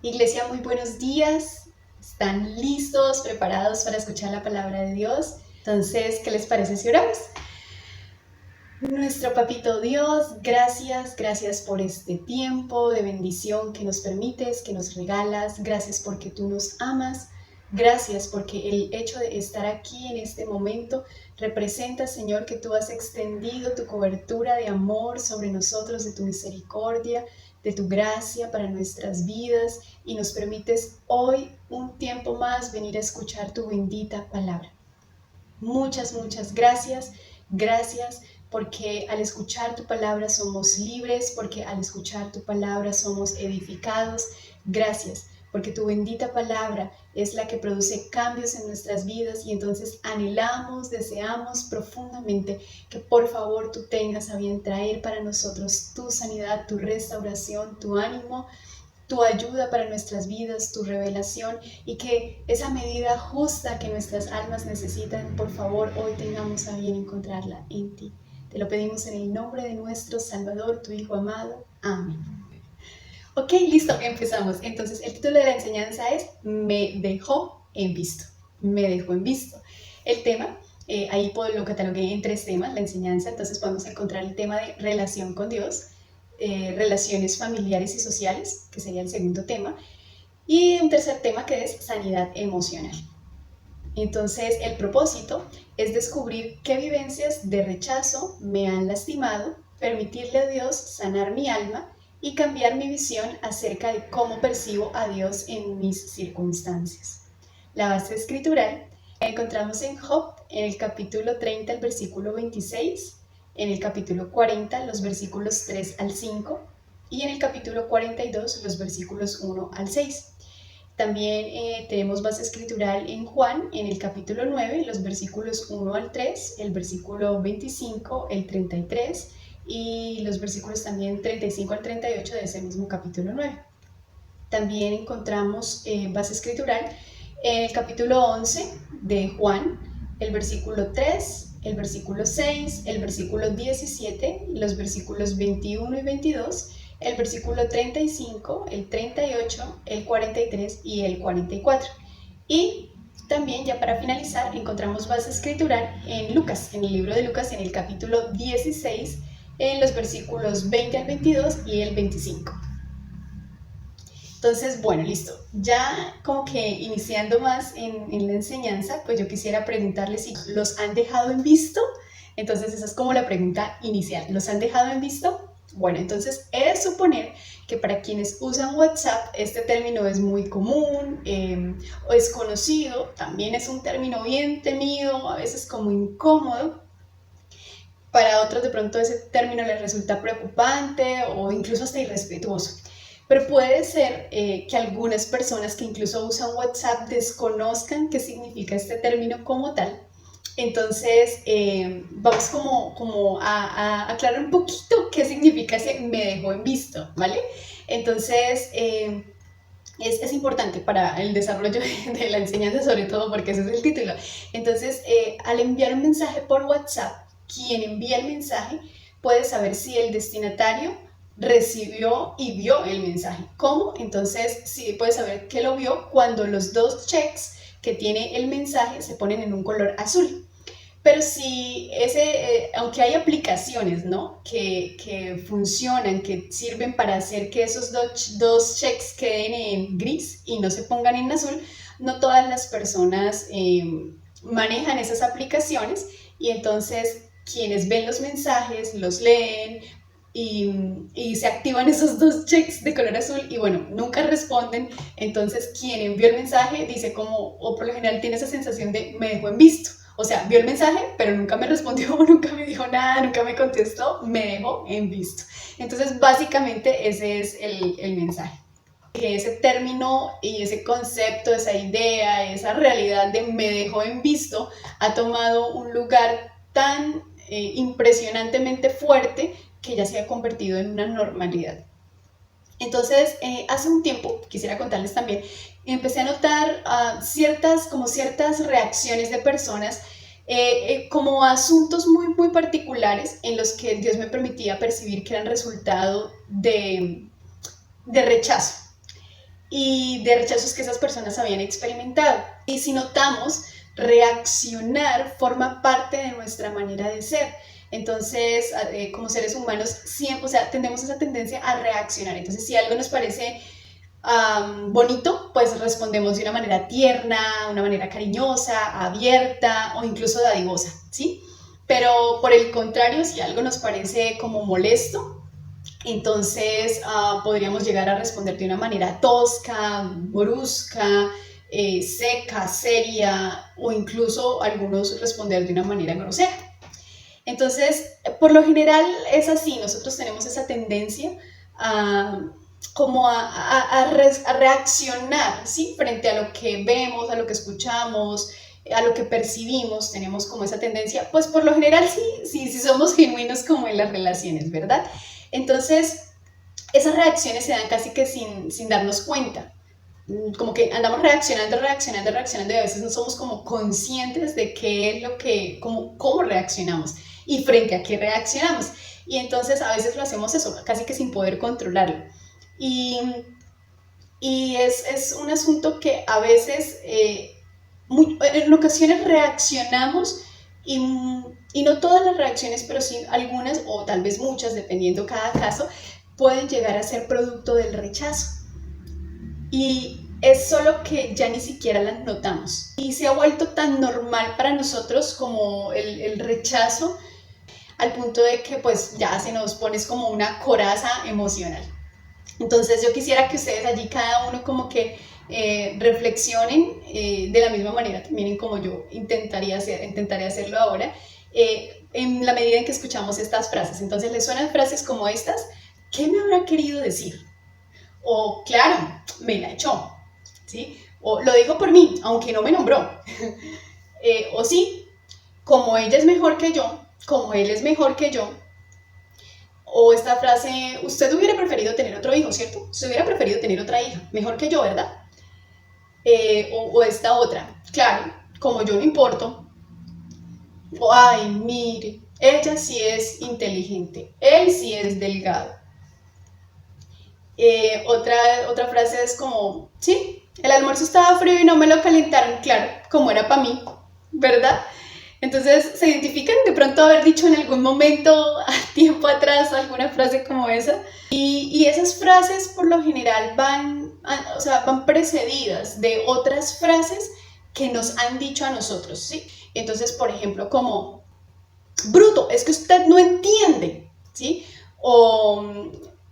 Iglesia, muy buenos días. ¿Están listos, preparados para escuchar la palabra de Dios? Entonces, ¿qué les parece si oramos? Nuestro Papito Dios, gracias por este tiempo de bendición que nos permites, que nos regalas. Gracias porque tú nos amas. Gracias porque el hecho de estar aquí en este momento representa, Señor, que tú has extendido tu cobertura de amor sobre nosotros, de tu misericordia, de tu gracia para nuestras vidas y nos permites hoy un tiempo más venir a escuchar tu bendita palabra. Muchas gracias. Gracias porque al escuchar tu palabra somos libres, porque al escuchar tu palabra somos edificados. Gracias porque tu bendita palabra es la que produce cambios en nuestras vidas y entonces anhelamos, deseamos profundamente que por favor tú tengas a bien traer para nosotros tu sanidad, tu restauración, tu ánimo, tu ayuda para nuestras vidas, tu revelación y que esa medida justa que nuestras almas necesitan, por favor, hoy tengamos a bien encontrarla en ti. Te lo pedimos en el nombre de nuestro Salvador, tu Hijo amado. Amén. Ok, listo, empezamos. Entonces, el título de la enseñanza es Me dejó en visto. Me dejó en visto. El tema, ahí lo catalogué en 3 temas, la enseñanza, entonces podemos encontrar el tema de relación con Dios, relaciones familiares y sociales, que sería el segundo tema, y un tercer tema que es sanidad emocional. Entonces, el propósito es descubrir qué vivencias de rechazo me han lastimado, permitirle a Dios sanar mi alma y cambiar mi visión acerca de cómo percibo a Dios en mis circunstancias. La base escritural la encontramos en Job, en el capítulo 30, el versículo 26, en el capítulo 40, los versículos 3 al 5, y en el capítulo 42, los versículos 1 al 6. También tenemos base escritural en Juan, en el capítulo 9, los versículos 1 al 3, el versículo 25, el 33 y los versículos también 35 al 38 de ese mismo capítulo 9. También encontramos base escritural en el capítulo 11 de Juan, el versículo 3, el versículo 6, el versículo 17, los versículos 21 y 22, el versículo 35, el 38, el 43 y el 44. Y también, ya para finalizar, encontramos base escritural en Lucas, en el libro de Lucas, en el capítulo 16, en los versículos 20 al 22 y el 25. Entonces, bueno, listo. Ya como que iniciando más en la enseñanza, pues yo quisiera preguntarles si los han dejado en visto. Entonces, esa es como la pregunta inicial. ¿Los han dejado en visto? Bueno, entonces he de suponer que para quienes usan WhatsApp este término es muy común o es conocido. También es un término bien temido, a veces como incómodo. Para otros de pronto ese término les resulta preocupante o incluso hasta irrespetuoso. Pero puede ser que algunas personas que incluso usan WhatsApp desconozcan qué significa este término como tal. Entonces, vamos como a aclarar un poquito qué significa ese me dejó en visto, ¿vale? Entonces, es importante para el desarrollo de la enseñanza, sobre todo porque ese es el título. Entonces, al enviar un mensaje por WhatsApp, quien envía el mensaje puede saber si el destinatario recibió y vio el mensaje. ¿Cómo? Entonces, sí, puede saber que lo vio cuando los 2 checks que tiene el mensaje se ponen en un color azul. Pero si aunque hay aplicaciones, ¿no? que funcionan, que sirven para hacer que esos dos checks queden en gris y no se pongan en azul, no todas las personas manejan esas aplicaciones y entonces quienes ven los mensajes, los leen y se activan esos 2 checks de color azul y bueno, nunca responden. Entonces quien envió el mensaje dice como, o por lo general tiene esa sensación de me dejó en visto. O sea, vio el mensaje, pero nunca me respondió, nunca me dijo nada, nunca me contestó, me dejó en visto. Entonces, básicamente ese es el mensaje. Que ese término y ese concepto, esa idea, esa realidad de me dejó en visto ha tomado un lugar tan impresionantemente fuerte que ya se ha convertido en una normalidad. Entonces, hace un tiempo, quisiera contarles también, empecé a notar ciertas reacciones de personas como asuntos muy particulares en los que Dios me permitía percibir que eran resultado de rechazo. y de rechazos que esas personas habían experimentado. Y si notamos, reaccionar forma parte de nuestra manera de ser. Entonces, como seres humanos, siempre, o sea, tenemos esa tendencia a reaccionar. Entonces, si algo nos parece bonito, pues respondemos de una manera tierna, una manera cariñosa, abierta o incluso dadivosa, ¿sí? Pero por el contrario, si algo nos parece como molesto, entonces podríamos llegar a responder de una manera tosca, brusca, seca, seria o incluso algunos responder de una manera grosera. Entonces, por lo general es así, nosotros tenemos esa tendencia a como a reaccionar, ¿sí? Frente a lo que vemos, a lo que escuchamos, a lo que percibimos, tenemos como esa tendencia, pues por lo general sí somos genuinos como en las relaciones, ¿verdad? Entonces, esas reacciones se dan casi que sin darnos cuenta. Como que andamos reaccionando y a veces no somos como conscientes de qué es lo que, cómo reaccionamos y frente a qué reaccionamos. Y entonces a veces lo hacemos eso, casi que sin poder controlarlo. Y, y es un asunto que a veces, en ocasiones reaccionamos y, y no todas las reacciones, pero sí algunas o tal vez muchas, dependiendo cada caso, pueden llegar a ser producto del rechazo. Y es solo que ya ni siquiera las notamos. Y se ha vuelto tan normal para nosotros como el rechazo, al punto de que pues ya se nos pone como una coraza emocional. Entonces yo quisiera que ustedes allí cada uno como que reflexionen de la misma manera también en como yo intentaré hacerlo ahora, en la medida en que escuchamos estas frases. Entonces les suenan frases como estas: ¿qué me habrá querido decir? O claro, me la echó, ¿sí? O lo dijo por mí, aunque no me nombró. O sí, como ella es mejor que yo, como él es mejor que yo. O esta frase: usted hubiera preferido tener otro hijo, ¿cierto? Usted hubiera preferido tener otra hija, mejor que yo, ¿verdad? O esta otra: claro, como yo no importo. O ay, mire, ella sí es inteligente, él sí es delgado. Otra frase es como: sí, el almuerzo estaba frío y no me lo calentaron, claro, como era para mí, ¿verdad? Entonces, ¿se identifican de pronto haber dicho en algún momento, tiempo atrás, alguna frase como esa? Y esas frases por lo general van precedidas de otras frases que nos han dicho a nosotros, ¿sí? Entonces, por ejemplo, como: bruto, es que usted no entiende, ¿sí? O: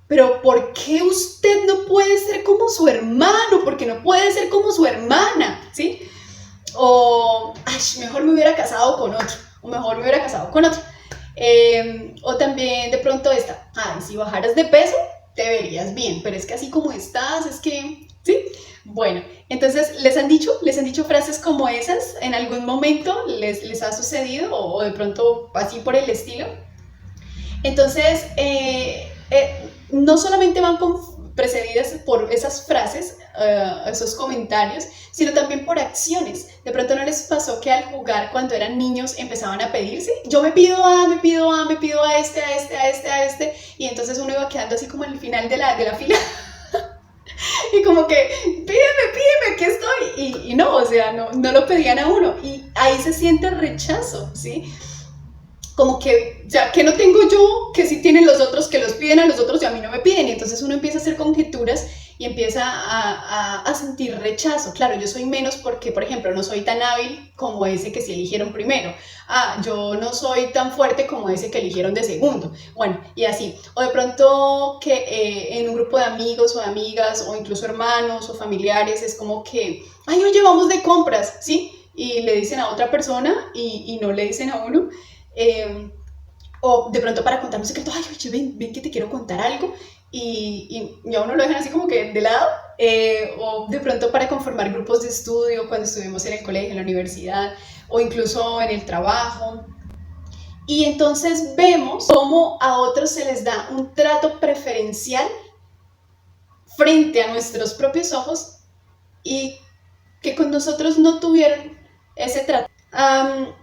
pero ¿por qué usted no puede ser como su hermano? ¿Por qué no puede ser como su hermana? ¿Sí? O ay, mejor me hubiera casado con otro, o mejor me hubiera casado con otro. O también de pronto esta: ay, si bajaras de peso, te verías bien, pero es que así como estás, es que, ¿sí? Bueno, entonces, ¿les han dicho frases como esas en algún momento? ¿Les ha sucedido? O de pronto así por el estilo. Entonces, no solamente van precedidas por esas frases, esos comentarios, sino también por acciones. De pronto no les pasó que al jugar cuando eran niños empezaban a pedirse: yo me pido a, me pido a, me pido a este, a este, a este, a este, y entonces uno iba quedando así como en el final de la fila y como que pídeme, aquí estoy, y no, o sea, no lo pedían a uno, y ahí se siente el rechazo, ¿sí? Como que, ya que no tengo yo, que sí tienen los otros, que los piden a los otros y a mí no me piden. Y entonces uno empieza a hacer conjeturas y empieza a sentir rechazo. Claro, yo soy menos porque, por ejemplo, no soy tan hábil como ese que se eligieron primero. Yo no soy tan fuerte como ese que eligieron de segundo. Bueno, y así. O de pronto que en un grupo de amigos o de amigas o incluso hermanos o familiares es como que: ay, oye, vamos de compras, ¿sí? Y le dicen a otra persona y no le dicen a uno. O de pronto para contar un secreto: ay, oye, ven que te quiero contar algo, y a uno lo dejan así como que de lado. O de pronto para conformar grupos de estudio cuando estuvimos en el colegio, en la universidad, o incluso en el trabajo. Y entonces vemos cómo a otros se les da un trato preferencial frente a nuestros propios ojos y que con nosotros no tuvieron ese trato.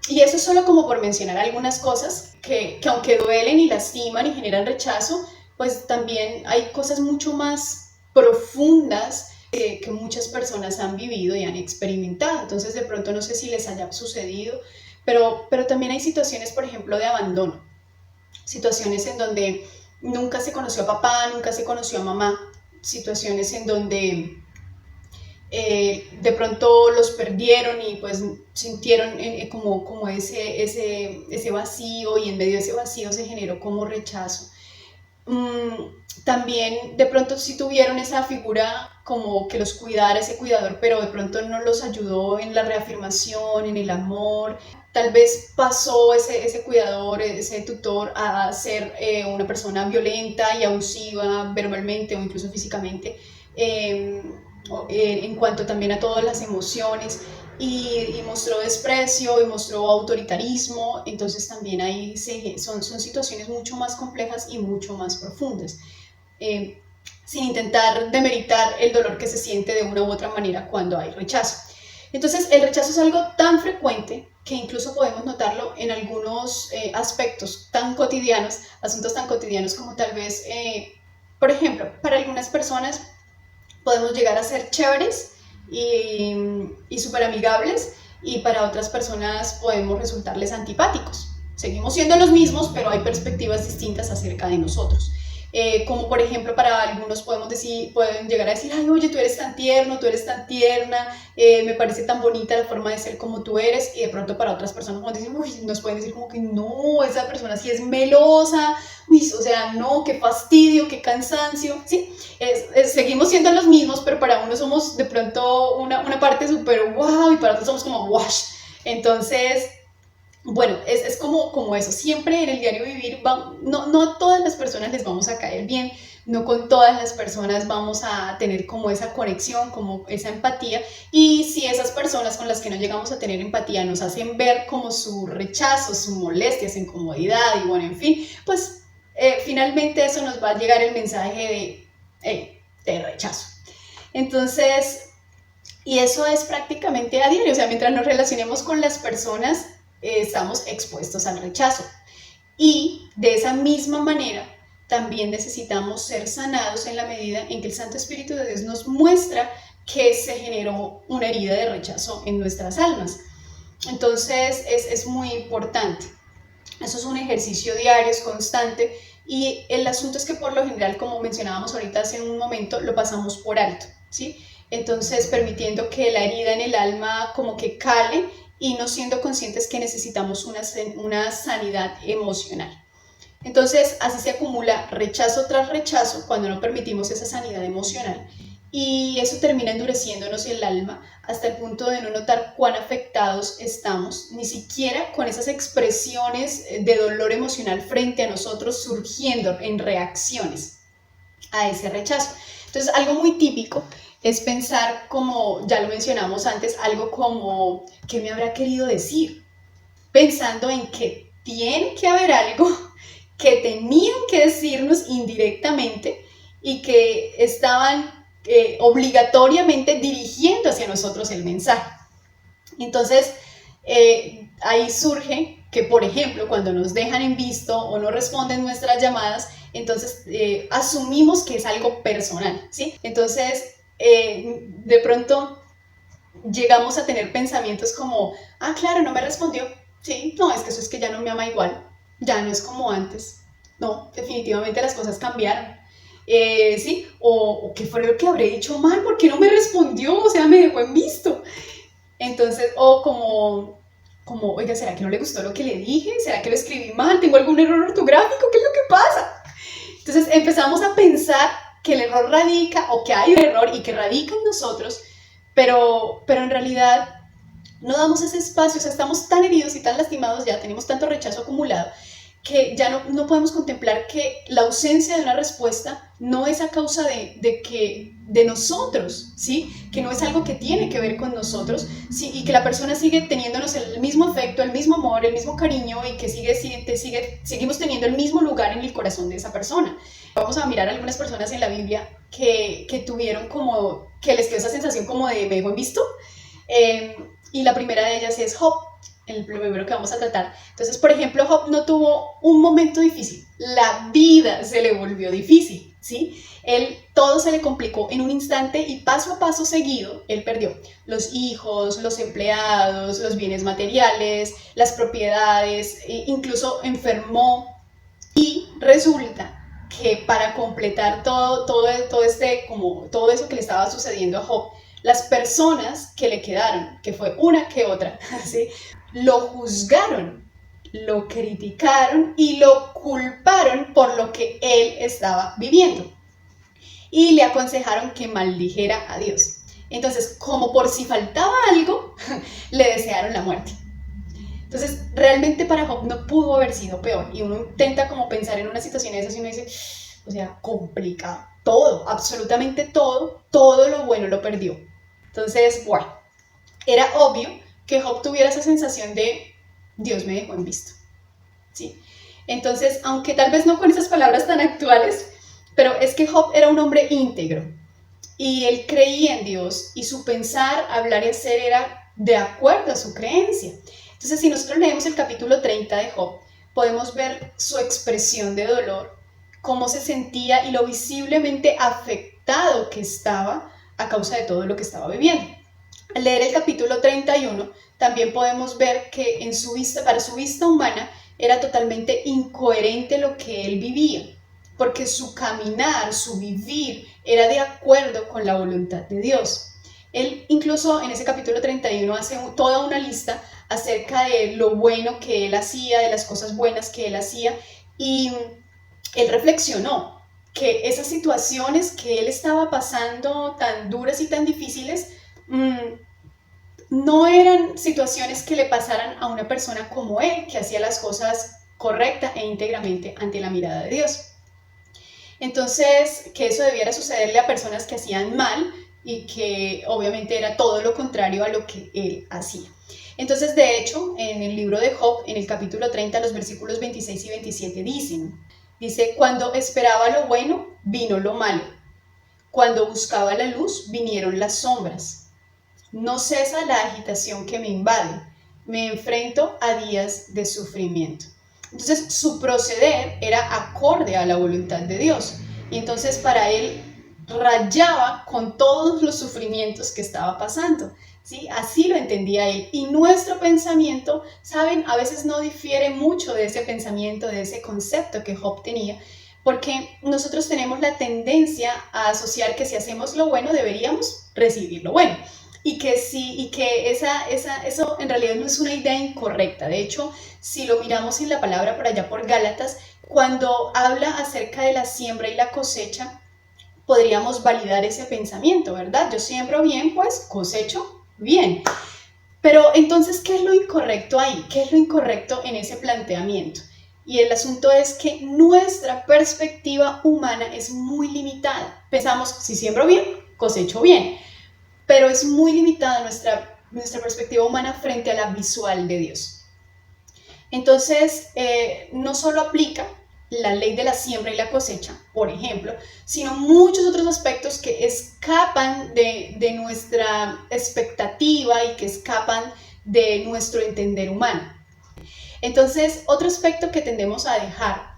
Y eso solo como por mencionar algunas cosas que aunque duelen y lastiman y generan rechazo, pues también hay cosas mucho más profundas que muchas personas han vivido y han experimentado. Entonces de pronto no sé si les haya sucedido, pero también hay situaciones, por ejemplo, de abandono, situaciones en donde nunca se conoció a papá, nunca se conoció a mamá, situaciones en donde de pronto los perdieron y pues sintieron como ese vacío, y en medio de ese vacío se generó como rechazo. También de pronto sí tuvieron esa figura como que los cuidara, ese cuidador, pero de pronto no los ayudó en la reafirmación, en el amor. Tal vez pasó ese cuidador, ese tutor, a ser una persona violenta y abusiva verbalmente o incluso físicamente, en cuanto también a todas las emociones, y mostró desprecio y mostró autoritarismo. Entonces también ahí son situaciones mucho más complejas y mucho más profundas, eh, sin intentar demeritar el dolor que se siente de una u otra manera cuando hay rechazo. Entonces el rechazo es algo tan frecuente que incluso podemos notarlo en algunos aspectos tan cotidianos, asuntos tan cotidianos como tal vez, por ejemplo, para algunas personas podemos llegar a ser chéveres y súper amigables, y para otras personas podemos resultarles antipáticos. Seguimos siendo los mismos, pero hay perspectivas distintas acerca de nosotros. Como por ejemplo, para algunos pueden llegar a decir: ay, oye, tú eres tan tierno, tú eres tan tierna, me parece tan bonita la forma de ser como tú eres. Y de pronto para otras personas nos pueden decir como que no, esa persona sí es melosa, uy, o sea, no, qué fastidio, qué cansancio, ¿sí? Seguimos siendo los mismos, pero para uno somos de pronto una parte súper wow, y para otros somos como wash. Entonces, bueno, es como eso. Siempre en el diario vivir, no a todas las personas les vamos a caer bien, no con todas las personas vamos a tener como esa conexión, como esa empatía. Y si esas personas con las que no llegamos a tener empatía nos hacen ver como su rechazo, su molestia, su incomodidad, y bueno, en fin, pues finalmente eso nos va a llegar el mensaje de: hey, te rechazo. Entonces, y eso es prácticamente a diario. O sea, mientras nos relacionemos con las personas, estamos expuestos al rechazo. Y de esa misma manera, también necesitamos ser sanados en la medida en que el Santo Espíritu de Dios nos muestra que se generó una herida de rechazo en nuestras almas. Entonces, es muy importante. Eso es un ejercicio diario, es constante, y el asunto es que por lo general, como mencionábamos ahorita hace un momento, lo pasamos por alto, ¿sí? Entonces, permitiendo que la herida en el alma como que cale, y no siendo conscientes que necesitamos una sanidad emocional. Entonces, así se acumula rechazo tras rechazo cuando no permitimos esa sanidad emocional, y eso termina endureciéndonos el alma hasta el punto de no notar cuán afectados estamos, ni siquiera con esas expresiones de dolor emocional frente a nosotros surgiendo en reacciones a ese rechazo. Entonces, algo muy típico es pensar, como ya lo mencionamos antes, algo como: ¿qué me habrá querido decir? Pensando en que tiene que haber algo que tenían que decirnos indirectamente y que estaban obligatoriamente dirigiendo hacia nosotros el mensaje. Entonces, ahí surge que, por ejemplo, cuando nos dejan en visto o no responden nuestras llamadas, entonces asumimos que es algo personal, ¿sí? Entonces, de pronto llegamos a tener pensamientos como: ah, claro, no me respondió, sí, no, es que eso es que ya no me ama igual, ya no es como antes, no, definitivamente las cosas cambiaron. ¿Sí? O qué fue lo que habré dicho mal, ¿por qué no me respondió? O sea, me dejó en visto. Entonces, o como, oiga, ¿será que no le gustó lo que le dije? ¿Será que lo escribí mal? ¿Tengo algún error ortográfico? ¿Qué es lo que pasa? Entonces empezamos a pensar que el error radica, o que hay un error y que radica en nosotros, pero en realidad no damos ese espacio. O sea, estamos tan heridos y tan lastimados, ya tenemos tanto rechazo acumulado, que ya no podemos contemplar que la ausencia de una respuesta no es a causa de nosotros, ¿sí? Que no es algo que tiene que ver con nosotros, ¿sí? Y que la persona sigue teniéndonos el mismo afecto, el mismo amor, el mismo cariño, y que seguimos teniendo el mismo lugar en el corazón de esa persona. Vamos a mirar a algunas personas en la Biblia que tuvieron como, que les quedó esa sensación como de: me dejó en visto. Y la primera de ellas es Job, el primero que vamos a tratar. Entonces, por ejemplo, Job no tuvo un momento difícil, la vida se le volvió difícil, ¿sí? Todo se le complicó en un instante y paso a paso seguido, él perdió los hijos, los empleados, los bienes materiales, las propiedades, incluso enfermó y resulta que para completar todo eso que le estaba sucediendo a Job, las personas que le quedaron, que fue una que otra, ¿sí? Lo juzgaron, lo criticaron y lo culparon por lo que él estaba viviendo. Y le aconsejaron que maldijera a Dios. Entonces, como por si faltaba algo, le desearon la muerte. Entonces, realmente para Job no pudo haber sido peor. Y uno intenta como pensar en una situación de esas y uno dice, o sea, complicado. Todo, absolutamente todo lo bueno lo perdió. Entonces, bueno, era obvio que Job tuviera esa sensación de Dios me dejó en visto. ¿Sí? Entonces, aunque tal vez no con esas palabras tan actuales, pero es que Job era un hombre íntegro y él creía en Dios y su pensar, hablar y hacer era de acuerdo a su creencia. Entonces, si nosotros leemos el capítulo 30 de Job, podemos ver su expresión de dolor, cómo se sentía y lo visiblemente afectado que estaba a causa de todo lo que estaba viviendo. Al leer el capítulo 31, también podemos ver que para su vista humana era totalmente incoherente lo que él vivía, porque su caminar, su vivir, era de acuerdo con la voluntad de Dios. Él incluso en ese capítulo 31 hace toda una lista acerca de lo bueno que él hacía, de las cosas buenas que él hacía, y él reflexionó que esas situaciones que él estaba pasando tan duras y tan difíciles, no eran situaciones que le pasaran a una persona como él, que hacía las cosas correcta e íntegramente ante la mirada de Dios. Entonces, que eso debiera sucederle a personas que hacían mal y que obviamente era todo lo contrario a lo que él hacía. Entonces, de hecho, en el libro de Job, en el capítulo 30, los versículos 26 y 27 dice, cuando esperaba lo bueno, vino lo malo. Cuando buscaba la luz, vinieron las sombras. No cesa la agitación que me invade. Me enfrento a días de sufrimiento. Entonces, su proceder era acorde a la voluntad de Dios. Y entonces, para él, rayaba con todos los sufrimientos que estaba pasando. ¿Sí? Así lo entendía él. Y nuestro pensamiento, ¿saben? A veces no difiere mucho de ese pensamiento, de ese concepto que Job tenía, porque nosotros tenemos la tendencia a asociar que si hacemos lo bueno, deberíamos recibir lo bueno. Y que eso en realidad no es una idea incorrecta. De hecho, si lo miramos en la palabra por allá por Gálatas, cuando habla acerca de la siembra y la cosecha, podríamos validar ese pensamiento, ¿verdad? Yo siembro bien, pues cosecho bien. Pero entonces, ¿qué es lo incorrecto ahí? ¿Qué es lo incorrecto en ese planteamiento? Y el asunto es que nuestra perspectiva humana es muy limitada. Pensamos, si siembro bien, cosecho bien. Pero es muy limitada nuestra perspectiva humana frente a la visual de Dios. Entonces, no solo aplica la ley de la siembra y la cosecha, por ejemplo, sino muchos otros aspectos que escapan de nuestra expectativa y que escapan de nuestro entender humano. Entonces, otro aspecto que tendemos a dejar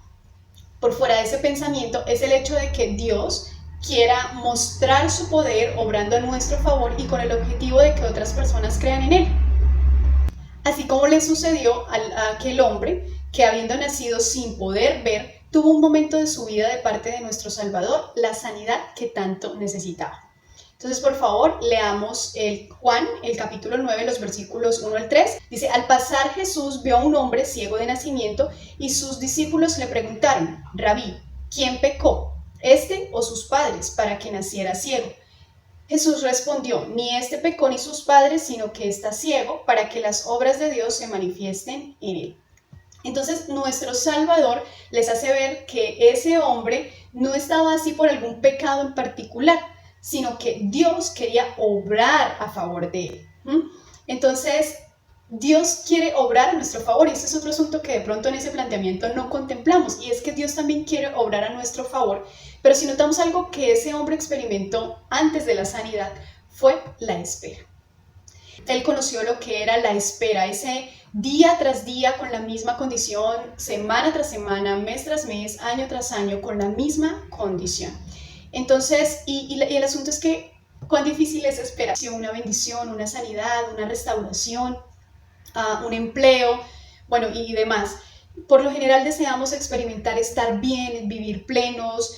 por fuera de ese pensamiento es el hecho de que Dios quiera mostrar su poder obrando a nuestro favor y con el objetivo de que otras personas crean en él. Así como le sucedió a aquel hombre que, habiendo nacido sin poder ver, tuvo un momento de su vida de parte de nuestro Salvador, la sanidad que tanto necesitaba. Entonces, por favor, leamos Juan, el capítulo 9, los versículos 1 al 3. Dice, al pasar Jesús vio a un hombre ciego de nacimiento y sus discípulos le preguntaron, Rabí, ¿quién pecó, este o sus padres, para que naciera ciego? Jesús respondió, ni este pecó ni sus padres, sino que está ciego para que las obras de Dios se manifiesten en él. Entonces, nuestro Salvador les hace ver que ese hombre no estaba así por algún pecado en particular, sino que Dios quería obrar a favor de él. Entonces, Dios quiere obrar a nuestro favor y este es otro asunto que de pronto en ese planteamiento no contemplamos y es que Dios también quiere obrar a nuestro favor, pero si notamos algo que ese hombre experimentó antes de la sanidad fue la espera. Él conoció lo que era la espera, ese día tras día con la misma condición, semana tras semana, mes tras mes, año tras año, con la misma condición. Entonces, y el asunto es que cuán difícil es esperar una bendición, una sanidad, una restauración, un empleo, bueno, y demás. Por lo general deseamos experimentar estar bien, vivir plenos,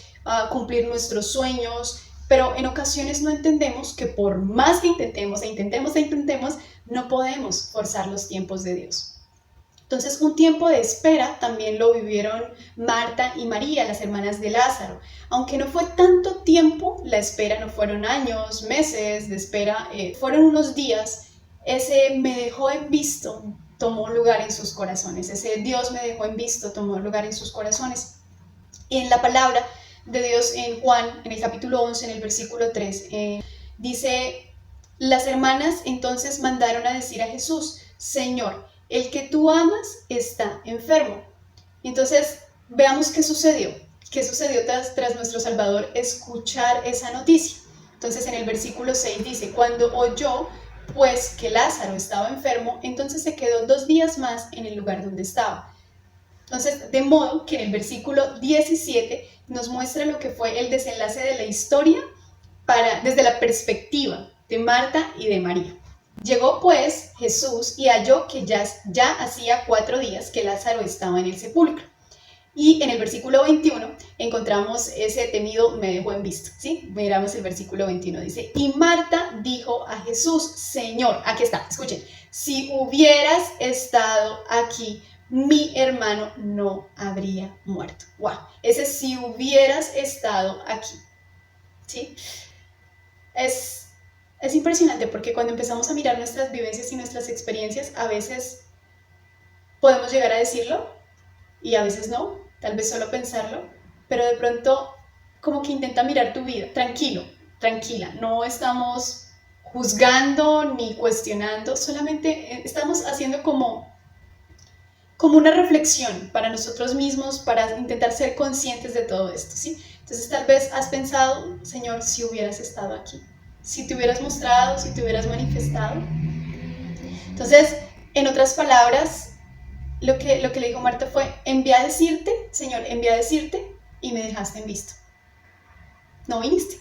cumplir nuestros sueños, pero en ocasiones no entendemos que por más que intentemos no podemos forzar los tiempos de Dios. Entonces, un tiempo de espera también lo vivieron Marta y María, las hermanas de Lázaro. Aunque no fue tanto tiempo, la espera no fueron años, meses de espera, fueron unos días. Ese me dejó en visto tomó lugar en sus corazones. Ese Dios me dejó en visto tomó lugar en sus corazones. Y en la palabra de Dios en Juan, en el capítulo 11, en el versículo 3, dice, las hermanas entonces mandaron a decir a Jesús, Señor, el que tú amas está enfermo. Entonces, veamos qué sucedió. ¿Qué sucedió tras nuestro Salvador escuchar esa noticia? Entonces, en el versículo 6 dice, cuando oyó pues que Lázaro estaba enfermo, entonces se quedó 2 días más en el lugar donde estaba. Entonces, de modo que en el versículo 17 nos muestra lo que fue el desenlace de la historia desde la perspectiva de Marta y de María. Llegó pues Jesús y halló que ya hacía 4 días que Lázaro estaba en el sepulcro. Y en el versículo 21 encontramos ese temido me dejó en visto, ¿sí? Miramos el versículo 21, dice, y Marta dijo a Jesús, Señor, aquí está, escuchen, si hubieras estado aquí, mi hermano no habría muerto. ¡Wow! Ese si hubieras estado aquí, ¿sí? Es impresionante porque cuando empezamos a mirar nuestras vivencias y nuestras experiencias, a veces podemos llegar a decirlo y a veces no, tal vez solo pensarlo, pero de pronto como que intenta mirar tu vida, tranquilo, tranquila, no estamos juzgando ni cuestionando, solamente estamos haciendo como una reflexión para nosotros mismos, para intentar ser conscientes de todo esto, ¿sí? Entonces tal vez has pensado, Señor, si hubieras estado aquí, si te hubieras mostrado, si te hubieras manifestado. Entonces, en otras palabras, lo que le dijo Marta fue, envié a decirte, Señor, envié a decirte y me dejaste en visto. No viniste.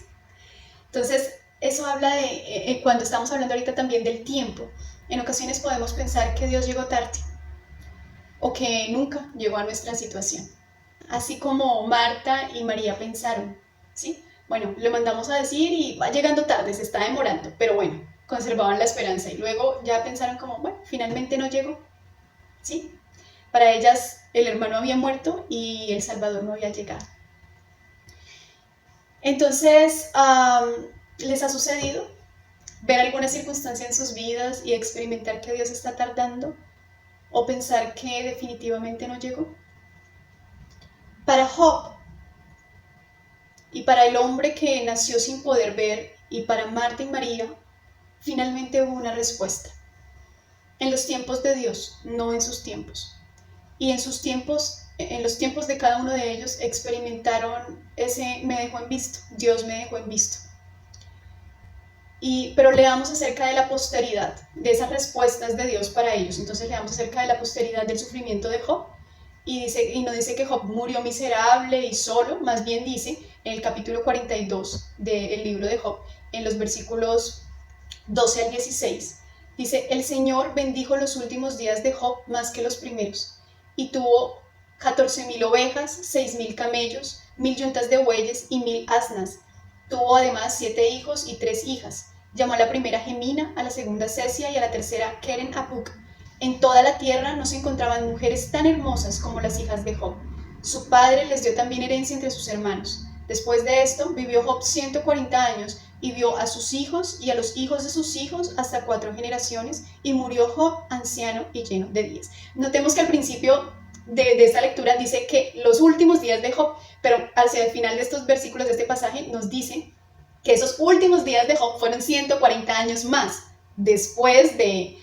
Entonces, eso habla de, cuando estamos hablando ahorita también del tiempo, en ocasiones podemos pensar que Dios llegó tarde o que nunca llegó a nuestra situación. Así como Marta y María pensaron, ¿sí? Bueno, le mandamos a decir y va llegando tarde, se está demorando, pero bueno, conservaban la esperanza y luego ya pensaron como, bueno, finalmente no llegó, ¿sí? Para ellas el hermano había muerto y el Salvador no había llegado. Entonces, ¿les ha sucedido ver alguna circunstancia en sus vidas y experimentar que Dios está tardando? ¿O pensar que definitivamente no llegó? Para Job y para el hombre que nació sin poder ver y para Marta y María, finalmente hubo una respuesta. En los tiempos de Dios, no en sus tiempos. Y en sus tiempos, en los tiempos de cada uno de ellos, experimentaron ese me dejó en visto, Dios me dejó en visto. Pero leamos acerca de la posteridad, de esas respuestas de Dios para ellos. Entonces leamos acerca de la posteridad del sufrimiento de Job. Y no dice que Job murió miserable y solo, más bien dice en el capítulo 42 del libro de Job, en los versículos 12 al 16, dice, el Señor bendijo los últimos días de Job más que los primeros, y tuvo 14,000 ovejas, 6,000 camellos, 1,000 yuntas de bueyes y 1,000 asnas. Tuvo además 7 hijos y 3 hijas. Llamó a la primera Gemina, a la segunda Cesia y a la tercera Keren Apuk. En toda la tierra no se encontraban mujeres tan hermosas como las hijas de Job. Su padre les dio también herencia entre sus hermanos. Después de esto, vivió Job 140 años y vio a sus hijos y a los hijos de sus hijos hasta 4 generaciones, y murió Job anciano y lleno de días. Notemos que al principio de esta lectura dice que los últimos días de Job, pero hacia el final de estos versículos de este pasaje nos dice que esos últimos días de Job fueron 140 años más después de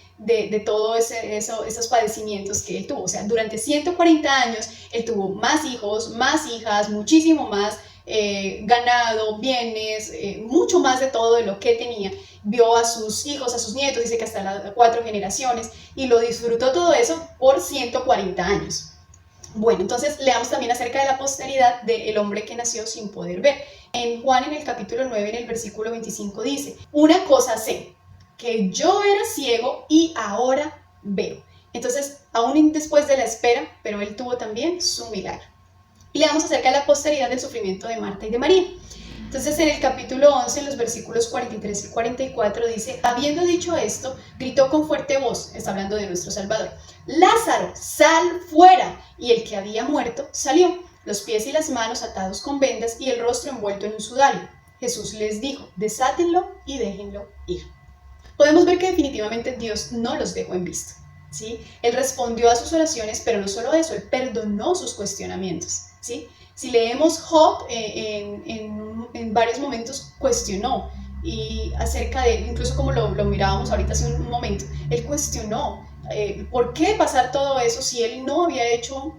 todos esos padecimientos que él tuvo. O sea, durante 140 años él tuvo más hijos, más hijas, muchísimo más, ganado, bienes, mucho más de todo de lo que tenía. Vio a sus hijos, a sus nietos, dice que hasta las 4 generaciones, y lo disfrutó todo eso por 140 años. Bueno, entonces leamos también acerca de la posteridad del hombre que nació sin poder ver. En Juan, en el capítulo 9, en el versículo 25 dice: una cosa sé, que yo era ciego y ahora veo. Entonces, aún después de la espera, pero él tuvo también su milagro. Y leamos acerca de la posteridad del sufrimiento de Marta y de María. Entonces en el capítulo 11, en los versículos 43 y 44 dice: habiendo dicho esto, gritó con fuerte voz, está hablando de nuestro Salvador: Lázaro, sal fuera. Y el que había muerto salió, los pies y las manos atados con vendas y el rostro envuelto en un sudario. Jesús les dijo: desátenlo y déjenlo ir. Podemos ver que definitivamente Dios no los dejó en visto, ¿sí? Él respondió a sus oraciones, pero no solo eso, Él perdonó sus cuestionamientos, ¿sí? Si leemos Job, en varios momentos cuestionó, y acerca de, incluso como lo mirábamos ahorita hace un momento, Él cuestionó por qué pasar todo eso si Él no había hecho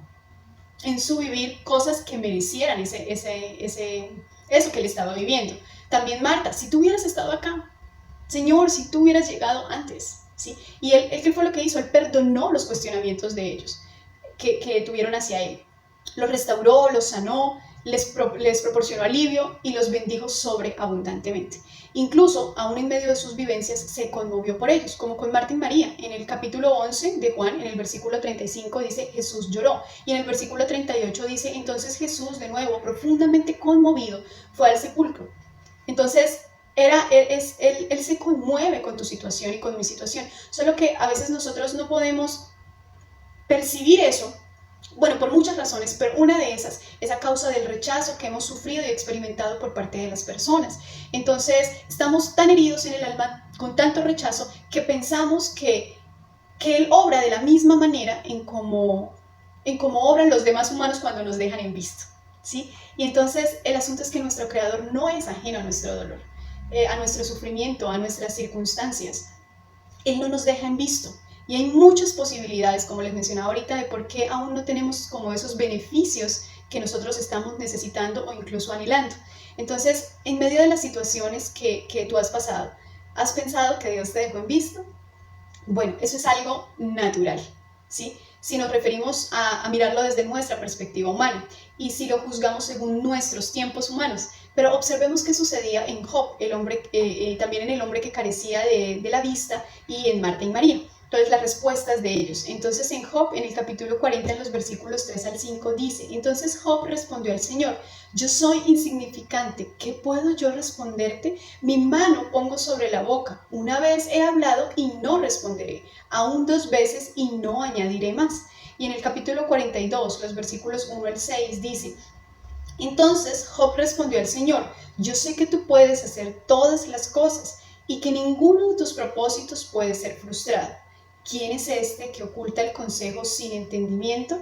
en su vivir cosas que merecieran eso que Él estaba viviendo. También Marta: si tú hubieras estado acá, Señor, si tú hubieras llegado antes, ¿sí? Y él, ¿qué fue lo que hizo? Él perdonó los cuestionamientos de ellos que tuvieron hacia él. Los restauró, los sanó, les proporcionó alivio y los bendijo sobreabundantemente. Incluso, aún en medio de sus vivencias, se conmovió por ellos, como con Marta y María. En el capítulo 11 de Juan, en el versículo 35 dice: Jesús lloró. Y en el versículo 38 dice: entonces Jesús, de nuevo, profundamente conmovido, fue al sepulcro. Entonces, él se conmueve con tu situación y con mi situación, solo que a veces nosotros no podemos percibir eso, bueno, por muchas razones, pero una de esas es a causa del rechazo que hemos sufrido y experimentado por parte de las personas. Entonces, estamos tan heridos en el alma, con tanto rechazo, que pensamos que Él obra de la misma manera en cómo obran los demás humanos cuando nos dejan en visto, ¿sí? Y entonces el asunto es que nuestro Creador no es ajeno a nuestro dolor, a nuestro sufrimiento, a nuestras circunstancias. Él no nos deja en visto. Y hay muchas posibilidades, como les mencionaba ahorita, de por qué aún no tenemos como esos beneficios que nosotros estamos necesitando o incluso anhelando. Entonces, en medio de las situaciones que tú has pasado, ¿has pensado que Dios te dejó en visto? Bueno, eso es algo natural, ¿sí? Si nos referimos a mirarlo desde nuestra perspectiva humana y si lo juzgamos según nuestros tiempos humanos. Pero observemos qué sucedía en Job, el hombre, también en el hombre que carecía de la vista, y en Marta y María. Entonces, las respuestas de ellos. Entonces, en Job, en el capítulo 40, en los versículos 3 al 5, dice: entonces Job respondió al Señor: yo soy insignificante, ¿qué puedo yo responderte? Mi mano pongo sobre la boca. Una vez he hablado y no responderé, aún 2 veces y no añadiré más. Y en el capítulo 42, los versículos 1 al 6, dice: entonces Job respondió al Señor: yo sé que tú puedes hacer todas las cosas y que ninguno de tus propósitos puede ser frustrado. ¿Quién es este que oculta el consejo sin entendimiento?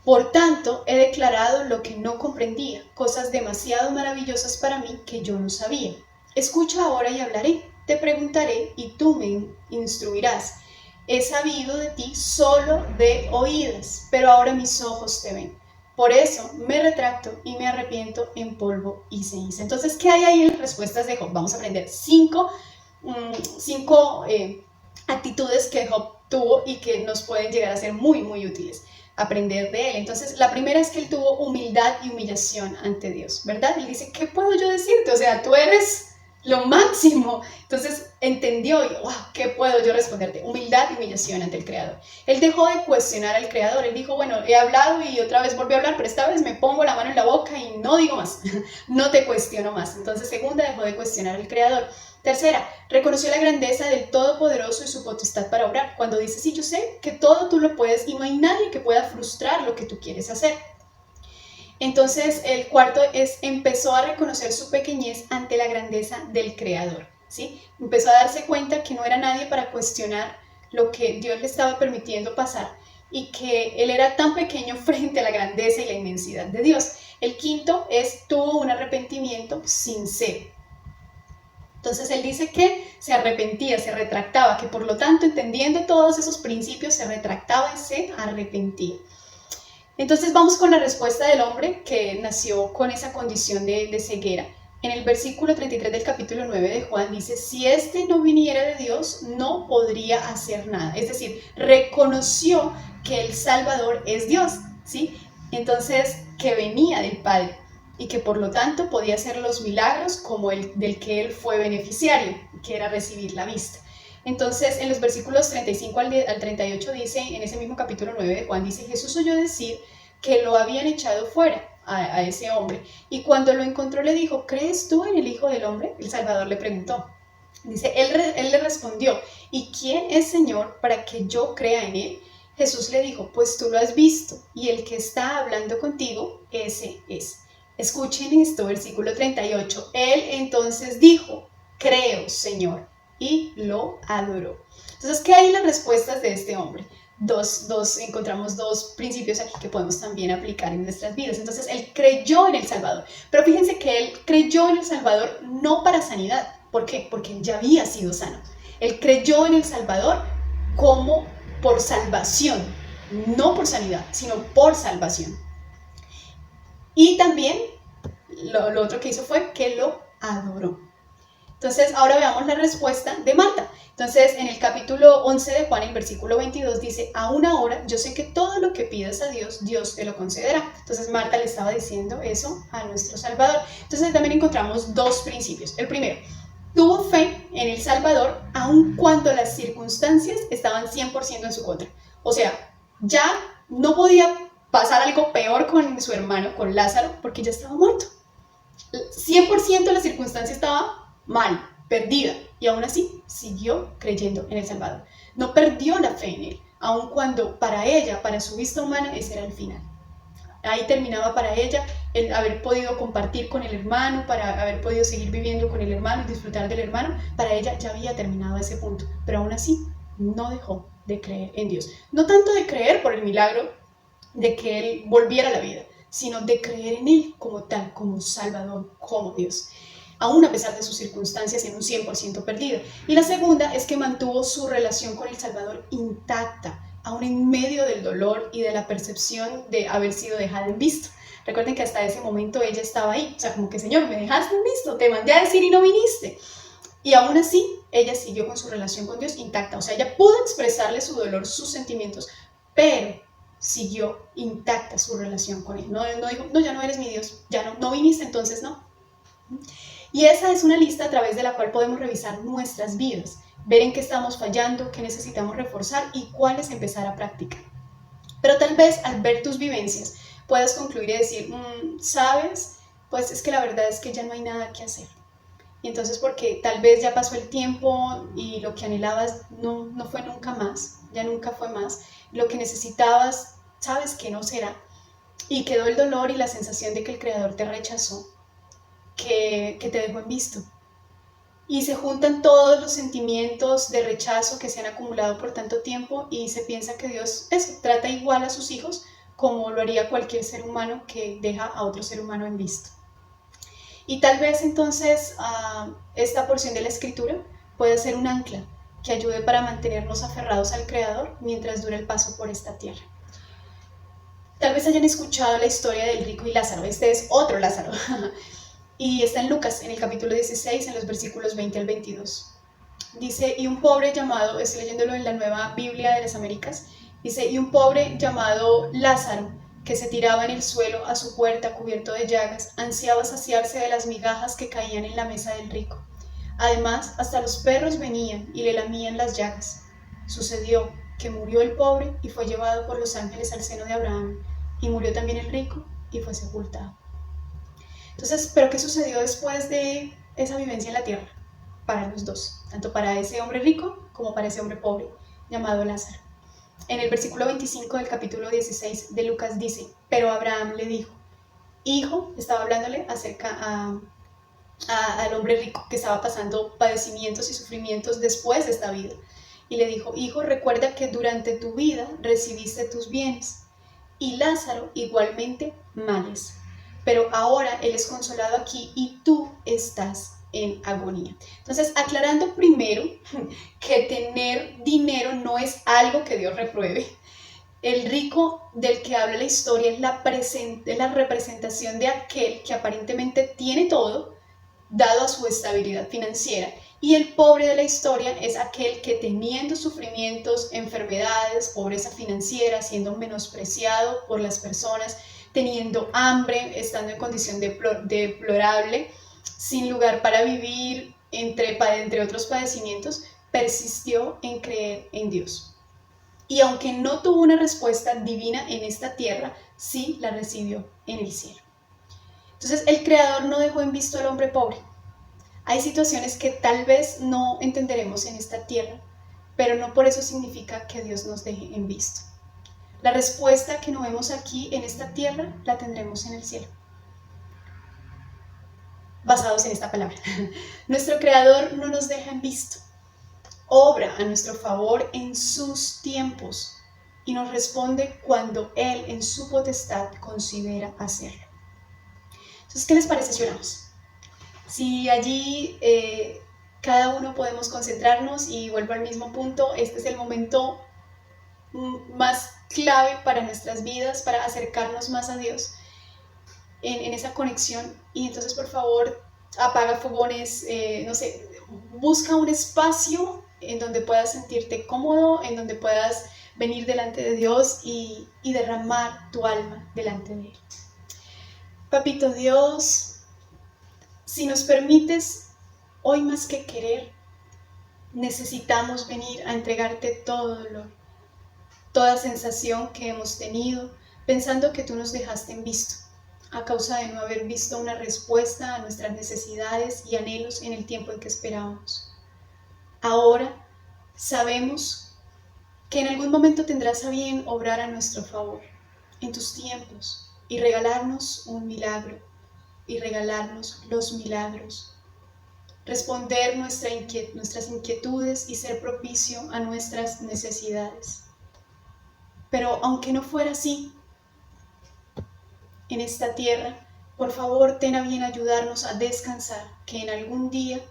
Por tanto, he declarado lo que no comprendía, cosas demasiado maravillosas para mí que yo no sabía. Escucha ahora y hablaré, te preguntaré y tú me instruirás. He sabido de ti solo de oídas, pero ahora mis ojos te ven. Por eso me retracto y me arrepiento en polvo y ceniza. Entonces, ¿qué hay ahí en las respuestas de Job? Vamos a aprender cinco actitudes que Job tuvo y que nos pueden llegar a ser muy, muy útiles aprender de él. Entonces, la primera es que él tuvo humildad y humillación ante Dios, ¿verdad? Él dice: ¿qué puedo yo decirte? O sea, tú eres lo máximo. Entonces entendió y, wow, ¿qué puedo yo responderte? Humildad y humillación ante el Creador. Él dejó de cuestionar al Creador. Él dijo: bueno, he hablado y otra vez volví a hablar, pero esta vez me pongo la mano en la boca y no digo más, no te cuestiono más. Entonces, segunda, dejó de cuestionar al Creador. Tercera, reconoció la grandeza del Todopoderoso y su potestad para obrar. Cuando dice: sí, yo sé que todo tú lo puedes y no hay nadie que pueda frustrar lo que tú quieres hacer. Entonces, el cuarto es: empezó a reconocer su pequeñez ante la grandeza del Creador, ¿sí? Empezó a darse cuenta que no era nadie para cuestionar lo que Dios le estaba permitiendo pasar y que él era tan pequeño frente a la grandeza y la inmensidad de Dios. El quinto es: tuvo un arrepentimiento sincero. Entonces él dice que se arrepentía, se retractaba, que por lo tanto, entendiendo todos esos principios, se retractaba y se arrepentía. Entonces vamos con la respuesta del hombre que nació con esa condición de ceguera. En el versículo 33 del capítulo 9 de Juan dice, si este no viniera de Dios, no podría hacer nada. Es decir, reconoció que el Salvador es Dios, ¿sí? Entonces, que venía del Padre y que por lo tanto podía hacer los milagros como el del que él fue beneficiario, que era recibir la vista. Entonces, en los versículos 35 al 38 dice, en ese mismo capítulo 9 de Juan, dice, Jesús oyó decir que lo habían echado fuera a ese hombre. Y cuando lo encontró le dijo, ¿crees tú en el Hijo del Hombre? El Salvador le preguntó. Dice, él le respondió, ¿y quién es Señor para que yo crea en él? Jesús le dijo, pues tú lo has visto, y el que está hablando contigo, ese es. Escuchen esto, versículo 38. Él entonces dijo, creo, Señor, y lo adoró. Entonces, ¿qué hay en las respuestas de este hombre? Encontramos dos principios aquí que podemos también aplicar en nuestras vidas. Entonces, él creyó en el Salvador, pero fíjense que él creyó en el Salvador no para sanidad. ¿Por qué? Porque él ya había sido sano. Él creyó en el Salvador como por salvación, no por sanidad, sino por salvación. Y también lo otro que hizo fue que lo adoró. Entonces, ahora veamos la respuesta de Marta. Entonces, en el capítulo 11 de Juan, el versículo 22 dice, aún ahora yo sé que todo lo que pidas a Dios, Dios te lo concederá. Entonces, Marta le estaba diciendo eso a nuestro Salvador. Entonces, también encontramos dos principios. El primero, tuvo fe en el Salvador aun cuando las circunstancias estaban 100% en su contra. O sea, ya no podía pasar algo peor con su hermano, con Lázaro, porque ya estaba muerto. 100% la circunstancia estaba mal, perdida, y aún así siguió creyendo en el Salvador. No perdió la fe en él, aun cuando para ella, para su vista humana, ese era el final. Ahí terminaba para ella el haber podido compartir con el hermano, para haber podido seguir viviendo con el hermano y disfrutar del hermano. Para ella ya había terminado ese punto, pero aún así no dejó de creer en Dios. No tanto de creer por el milagro de que él volviera a la vida, sino de creer en él como tal, como Salvador, como Dios, aún a pesar de sus circunstancias en un 100% perdida. Y la segunda es que mantuvo su relación con el Salvador intacta, aún en medio del dolor y de la percepción de haber sido dejada en visto. Recuerden que hasta ese momento ella estaba ahí, o sea, como que Señor, me dejaste en visto, te mandé a decir y no viniste. Y aún así, ella siguió con su relación con Dios intacta, o sea, ella pudo expresarle su dolor, sus sentimientos, pero siguió intacta su relación con él. No dijo, no, ya no eres mi Dios, ya no viniste, entonces no. Y esa es una lista a través de la cual podemos revisar nuestras vidas, ver en qué estamos fallando, qué necesitamos reforzar y cuáles empezar a practicar. Pero tal vez al ver tus vivencias puedas concluir y decir, ¿sabes? Pues es que la verdad es que ya no hay nada que hacer. Y entonces porque tal vez ya pasó el tiempo y lo que anhelabas no fue nunca más, ya nunca fue más. Lo que necesitabas, sabes que no será. Y quedó el dolor y la sensación de que el Creador te rechazó, que te dejó en visto. Y se juntan todos los sentimientos de rechazo que se han acumulado por tanto tiempo y se piensa que Dios trata igual a sus hijos como lo haría cualquier ser humano que deja a otro ser humano en visto. Y tal vez entonces esta porción de la Escritura puede ser un ancla que ayude para mantenernos aferrados al Creador mientras dura el paso por esta tierra. Tal vez hayan escuchado la historia del rico y Lázaro. Este es otro Lázaro. Y está en Lucas, en el capítulo 16, en los versículos 20 al 22. Dice, y un pobre llamado, estoy leyéndolo en la Nueva Biblia de las Américas, dice, y un pobre llamado Lázaro, que se tiraba en el suelo a su puerta cubierto de llagas, ansiaba saciarse de las migajas que caían en la mesa del rico. Además, hasta los perros venían y le lamían las llagas. Sucedió que murió el pobre y fue llevado por los ángeles al seno de Abraham, y murió también el rico y fue sepultado. Entonces, ¿pero qué sucedió después de esa vivencia en la tierra? Para los dos, tanto para ese hombre rico como para ese hombre pobre, llamado Lázaro. En el versículo 25 del capítulo 16 de Lucas dice, pero Abraham le dijo, hijo, estaba hablándole acerca al hombre rico que estaba pasando padecimientos y sufrimientos después de esta vida. Y le dijo, hijo, recuerda que durante tu vida recibiste tus bienes y Lázaro igualmente males. Pero ahora él es consolado aquí y tú estás en agonía. Entonces, aclarando primero que tener dinero no es algo que Dios repruebe. El rico del que habla la historia es la representación de aquel que aparentemente tiene todo, dado a su estabilidad financiera. Y el pobre de la historia es aquel que, teniendo sufrimientos, enfermedades, pobreza financiera, siendo menospreciado por las personas, teniendo hambre, estando en condición deplorable, sin lugar para vivir, entre otros padecimientos, persistió en creer en Dios. Y aunque no tuvo una respuesta divina en esta tierra, sí la recibió en el cielo. Entonces el Creador no dejó en visto al hombre pobre. Hay situaciones que tal vez no entenderemos en esta tierra, pero no por eso significa que Dios nos deje en visto. La respuesta que no vemos aquí en esta tierra la tendremos en el cielo, basados en esta palabra. Nuestro Creador no nos deja en visto, obra a nuestro favor en sus tiempos y nos responde cuando Él en su potestad considera hacerlo. Entonces, ¿qué les parece si oramos? Si allí cada uno podemos concentrarnos, y vuelvo al mismo punto, este es el momento más clave para nuestras vidas, para acercarnos más a Dios en esa conexión. Y entonces, por favor, apaga fogones, no sé, busca un espacio en donde puedas sentirte cómodo, en donde puedas venir delante de Dios y derramar tu alma delante de Él. Papito Dios, si nos permites, hoy más que querer, necesitamos venir a entregarte todo dolor, toda sensación que hemos tenido, pensando que tú nos dejaste en visto, a causa de no haber visto una respuesta a nuestras necesidades y anhelos en el tiempo en que esperábamos. Ahora sabemos que en algún momento tendrás a bien obrar a nuestro favor, en tus tiempos, y regalarnos un milagro, y regalarnos los milagros, responder nuestras inquietudes y ser propicio a nuestras necesidades. Pero aunque no fuera así, en esta tierra, por favor, ten a bien ayudarnos a descansar, que en algún día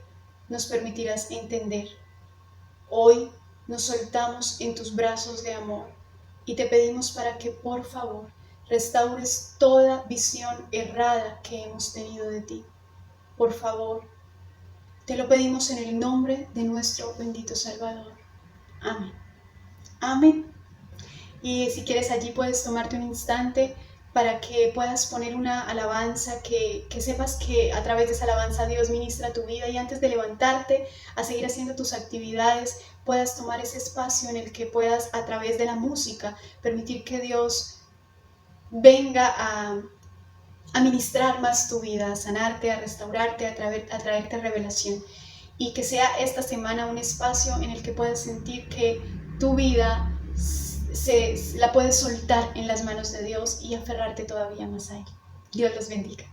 nos permitirás entender. Hoy nos soltamos en tus brazos de amor y te pedimos para que, por favor, restaures toda visión errada que hemos tenido de ti. Por favor, te lo pedimos en el nombre de nuestro bendito Salvador. Amén. Amén. Y si quieres, allí puedes tomarte un instante para que puedas poner una alabanza, que sepas que a través de esa alabanza Dios ministra tu vida, y antes de levantarte a seguir haciendo tus actividades, puedas tomar ese espacio en el que puedas, a través de la música, permitir que Dios venga a ministrar más tu vida, a sanarte, a restaurarte, a traerte revelación. Y que sea esta semana un espacio en el que puedas sentir que tu vida la puedes soltar en las manos de Dios y aferrarte todavía más a Él. Dios los bendiga.